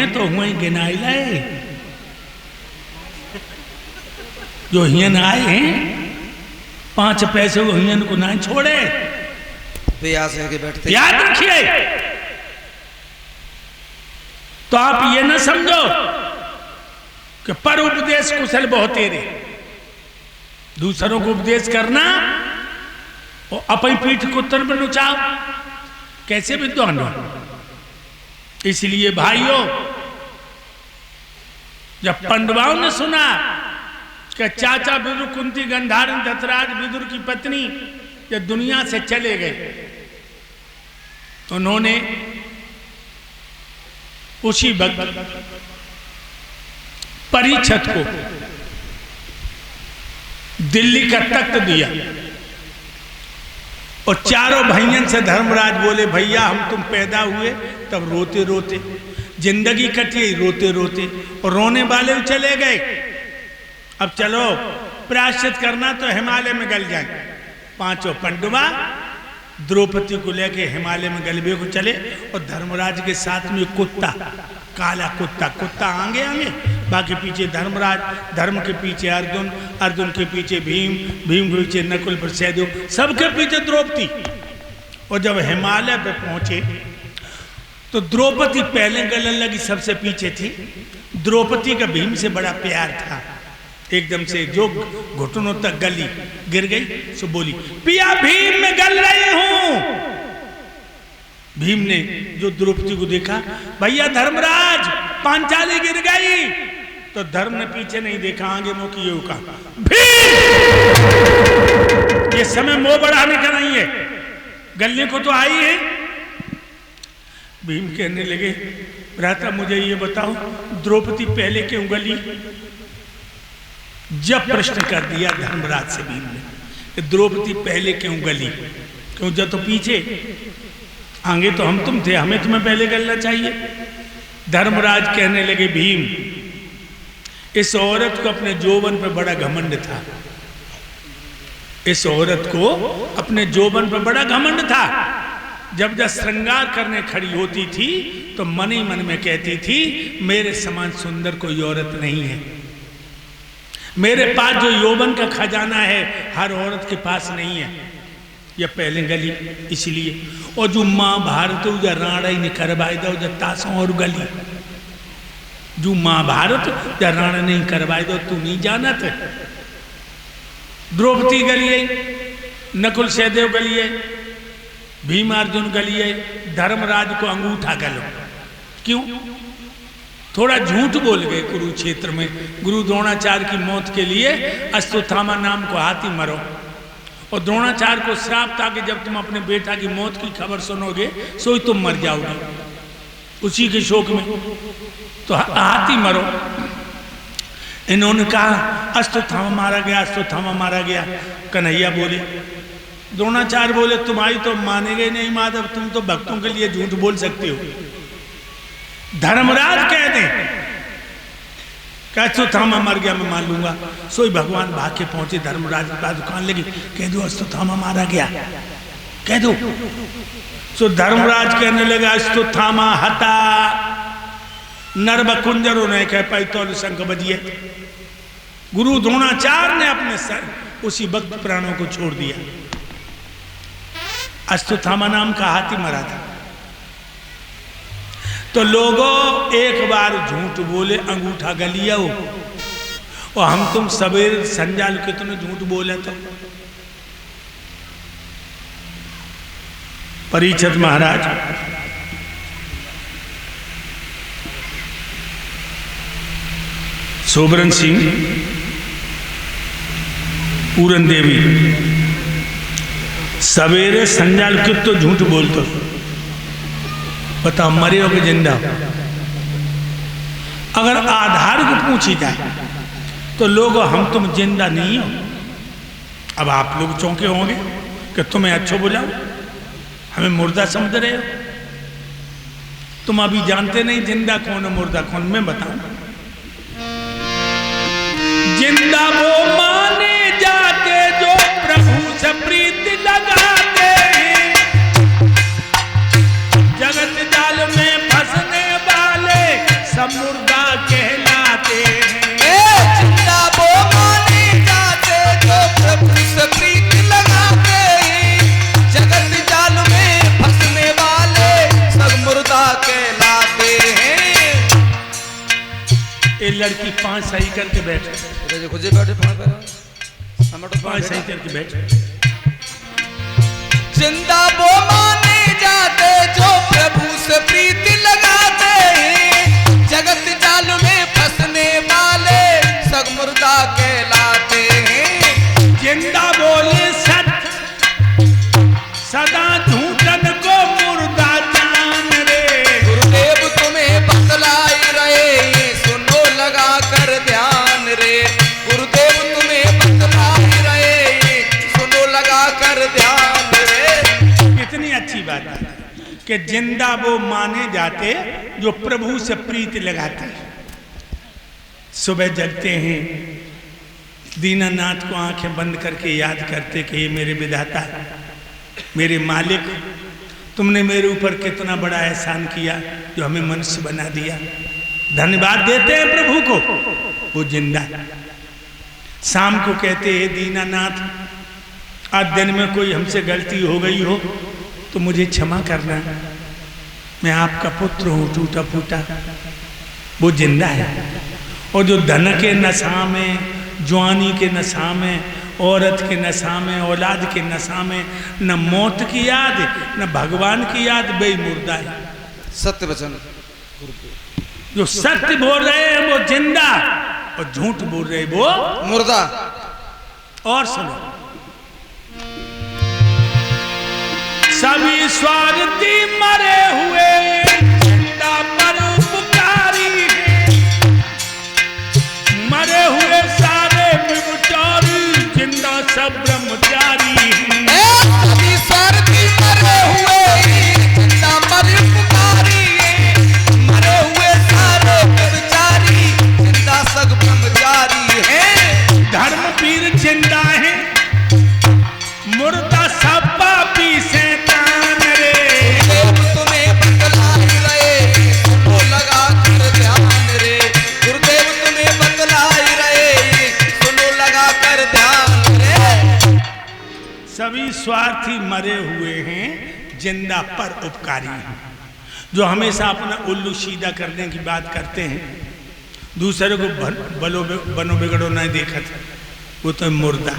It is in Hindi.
तो हुए गिनाई लाए, जो हियन आए हैं 5 पैसे वो हियन को ना छोड़े। प्यास है कि बैठते याद रखिए। तो आप ये ना समझो कि पर उपदेश कुशल बहुत तेरे, दूसरों को उपदेश करना और अपनी पीठ को उत्तर में नुचाओ, कैसे विद्वान हो। इसलिए भाइयों, जब पांडवों ने सुना कि चाचा विदुर, कुंती, गंधारण, धतराज विदुर की पत्नी जब दुनिया से चले गए, तो उन्होंने उसी वक्त परीक्षित को दिल्ली का तख्त दिया और चारों भाइयों से धर्मराज बोले, भैया हम तुम पैदा हुए तब रोते रोते जिंदगी कटी, रोते रोते और रोने वाले चले गए। अब चलो प्रायश्चित करना तो हिमालय में गल जाए। 5 पांडवा द्रौपदी को लेके हिमालय में गलबे को चले और धर्मराज के साथ में कुत्ता, काला कुत्ता, कुत्ता आगे आगे, बाकी पीछे धर्मराज, धर्म के पीछे अर्जुन, अर्जुन के पीछे भीम, भीम के पीछे नकुल, सहदेव, सबके पीछे द्रौपदी। और जब हिमालय पे पहुंचे तो द्रौपदी पहले गलन लगी, सबसे पीछे थी। द्रौपदी का भीम से बड़ा प्यार था, एकदम से जो घुटनों तक गली, गिर गई सो बोली, पिया भीम में गल रही हूं। भीम ने जो द्रौपदी को देखा, भैया धर्मराज पांचाली गिर गई, तो धर्म ने पीछे नहीं देखा, आगे मुंह किए कहा, भीम ये समय मोह बढ़ाने का नहीं है, गलने को तो आई है। भीम कहने लगे, भ्राता मुझे ये बताओ द्रौपदी पहले क्यों गली। जब प्रश्न कर दिया धर्मराज से भीम ने कि द्रौपदी पहले क्यों गली, क्यों जब तो पीछे, आगे तो हम तुम थे, हमें तुम्हें पहले गलना चाहिए। धर्मराज कहने लगे, भीम इस औरत को अपने यौवन पे बड़ा घमंड था, इस औरत को अपने यौवन पे बड़ा घमंड था। जब श्रृंगार करने खड़ी होती थी तो मन ही मन में कहती थी, मेरे समान सुंदर कोई औरत नहीं है, मेरे पास जो यौवन का खजाना है हर औरत के पास नहीं है। यह पहले गली इसलिए, और जो महाभारत जो राणा ही नहीं करवाई दो जो तासों और गली, जो महाभारत जो राणा नहीं करवाई दो तू नहीं जाना था। द्रौपदी गली है, नकुल सहदेव गली है, भीम अर्जुन गली है, धर्मराज को अंगूठा गलो। क्यों? थोड़ा झूठ बोल गए कुरुक्षेत्र में, गुरु द्रोणाचार्य की मौत के लिए अश्वत्थामा नाम को हाथी मरो, और द्रोणाचार्य को श्राप था कि जब तुम अपने बेटा की मौत की खबर सुनोगे सो ही तुम मर जाओगे, उसी के शोक में तो हाथी मरो। इन्होंने कहा अश्वत्थामा मारा गया, अश्वत्थामा मारा गया। कन्हैया बोले, द्रोणाचार्य बोले तुम्हारी तो मानेंगे नहीं माधव, तुम तो भक्तों के लिए झूठ बोल सकते हो। धर्मराज कह दे अश्वत्थामा मर गया मैं मान लूंगा, सोई भगवान भाग के पहुंचे धर्मराज के पास, दुकान लगी, कह दो अश्वत्थामा मारा गया, कह दो। सो धर्मराज कहने लगा अश्वत्थामा हता नर्भ कुंजर, उन्हें कह पैतौल शंख बजिए। गुरु द्रोणाचार्य ने अपने सर उसी वक्त प्राणों को छोड़ दिया। अश्वत्थामा नाम का हाथी मरा था। तो लोगों एक बार झूठ बोले अंगूठा गलिया हो, और हम तुम सवेरे संजाल कितने झूठ बोले। तो परीक्षित महाराज सोबरन सिंह, पूरन देवी सवेरे संजाल कितो झूठ बोलते, बताओ मरे हो कि जिंदा हो। अगर आधार को पूछी जाए तो लोग हम तुम जिंदा नहीं हो। अब आप लोग चौंके होंगे कि तुम्हें अच्छो बुलाओ, हमें मुर्दा समझ रहे हो। तुम अभी जानते नहीं जिंदा कौन है मुर्दा कौन। मैं बताऊं, जिंदा वो माने जाते जो प्रभु से प्रीति लगाते हैं, जगत जाल में फंसने वाले सब मुर्दा कहलाते हैं। जिंदा वो माने जाते जो प्रभु से प्रीत लगाते हैं। जगत जाल में फंसने वाले सब मुर्दा कहलाते हैं। ये लड़की 5 सही करके बैठ, खुजे बैठे पाँच सही करके बैठ। जिंदा वो माने जाते जो प्रभु से प्रीति लगाते हैं। जगत जाल में फंसने वाले सब मुर्दा कहलाते हैं। जिंदा बोले सत्य सदा झूठन को मुर्दा जान रे। गुरुदेव तुम्हें बतलाई रहे सुनो लगा कर ध्यान रे। गुरुदेव तुम्हें बतलाई रहे सुनो लगा कर ध्यान रे। कितनी अच्छी बात है कि जिंदा वो माने जाते जो प्रभु से प्रीति लगाते हैं। सुबह जगते हैं, दीनानाथ को आंखें बंद करके याद करते कि ये मेरे विधाता, मेरे मालिक, तुमने मेरे ऊपर कितना बड़ा एहसान किया जो हमें मनुष्य बना दिया। धन्यवाद देते हैं प्रभु को। वो जिंदा शाम को कहते हैं दीनानाथ, आज दिन में कोई हमसे गलती हो गई हो तो मुझे क्षमा करना, मैं आपका पुत्र हूं टूटा फूटा। वो जिंदा है। और जो धन के नशा में, जवानी के नशा में, औरत के नशा में, औलाद के नशा में न मौत की याद न भगवान की याद, बे मुर्दा है। सत्य वचन। जो सत्य बोल रहे हैं वो जिंदा, और झूठ बोल रहे वो मुर्दा। और सुनो, सभी स्वार्थी मरे हुए जिंदा परोपकारी हैं। मरे हुए सारे ब्रह्मचारी जिंदा सब ब्रह्मचारी हैं। सभी स्वार्थी मरे हुए जिंदा परोपकारी हैं। मरे हुए सारे ब्रह्मचारी जिंदा सब ब्रह्मचारी हैं। धर्मवीर जिंदा है, मुर्दा सब पापी शैतान रे। गुरुदेव तुम्हें बतलाई रहे सुनो लगा कर ध्यान रे। गुरुदेव तुम्हें बतलाई रहे सुनो लगा कर ध्यान रे। सभी स्वार्थी मरे हुए हैं, जिंदा पर उपकारी हैं। जो हमेशा अपना उल्लू सीधा करने की बात करते हैं, दूसरे को बनो बिगड़ो नहीं देखा था, वो तो मुर्दा।